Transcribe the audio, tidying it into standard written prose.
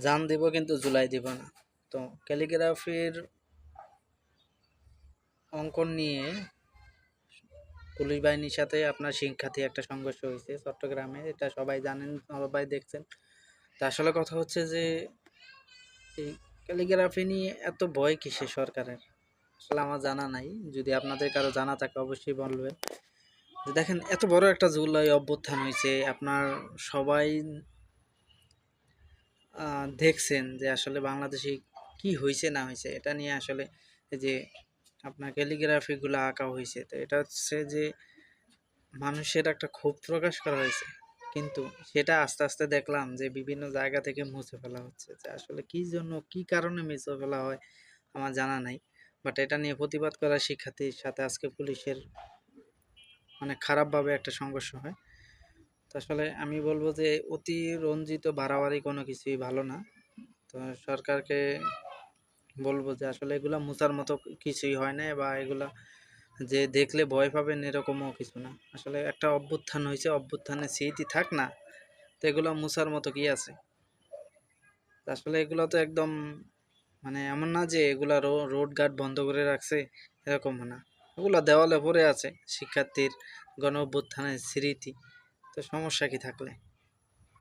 জান দিব কিন্তু জুলাই দিব না। তো ক্যালিগ্রাফির অঙ্কন নিয়ে পুলিশ বাহিনীর সাথে আপনার শিক্ষার্থী একটা সংঘর্ষ হয়েছে চট্টগ্রামে, এটা সবাই জানেন, সবাই দেখছেন। তা আসলে কথা হচ্ছে যে এই ক্যালিগ্রাফি নিয়ে এত ভয় কিসে সরকারের, আসলে আমার জানা নাই। যদি আপনাদের কারো জানা থাকে অবশ্যই বলবেন। যে দেখেন, এত বড় একটা জুলাই অভ্যুত্থান হয়েছে, আপনার সবাই দেখছেন যে আসলে বাংলাদেশে কি হয়েছে না হয়েছে, এটা নিয়ে আসলে এই যে আপনার ক্যালিগ্রাফিগুলো আঁকা হয়েছে, তো এটা হচ্ছে যে মানুষের একটা ক্ষোভ প্রকাশ করা হয়েছে। কিন্তু সেটা আস্তে আস্তে দেখলাম যে বিভিন্ন জায়গা থেকে মুছে ফেলা হচ্ছে। যে আসলে কি জন্য, কি কারণে মুছে ফেলা হয় আমার জানা নাই। বাট এটা নিয়ে প্রতিবাদ করা শিক্ষার্থীর সাথে আজকে পুলিশের মানে খারাপভাবে একটা সংঘর্ষ হয়। তো আসলে আমি বলবো যে অতি রঞ্জিত বাড়াবাড়ি কোনো কিছুই ভালো না। তো সরকারকে বলবো যে আসলে এগুলা মুছার মতো কিছুই হয় না, বা এগুলা যে দেখলে ভয় পাবেন এরকমও কিছু না। আসলে একটা অভ্যুত্থান হয়েছে, অভ্যুত্থানের স্মৃতি থাক না, তো এগুলো মুছার মতো কি আছে? তো আসলে এগুলো তো একদম মানে এমন না যে এগুলা রোড ঘাট বন্ধ করে রাখছে, এরকম না। এগুলো দেওয়ালে পড়ে আছে শিক্ষার্থীর গণ অভ্যুত্থানের স্মৃতি। তো সমস্যা কি থাকলে?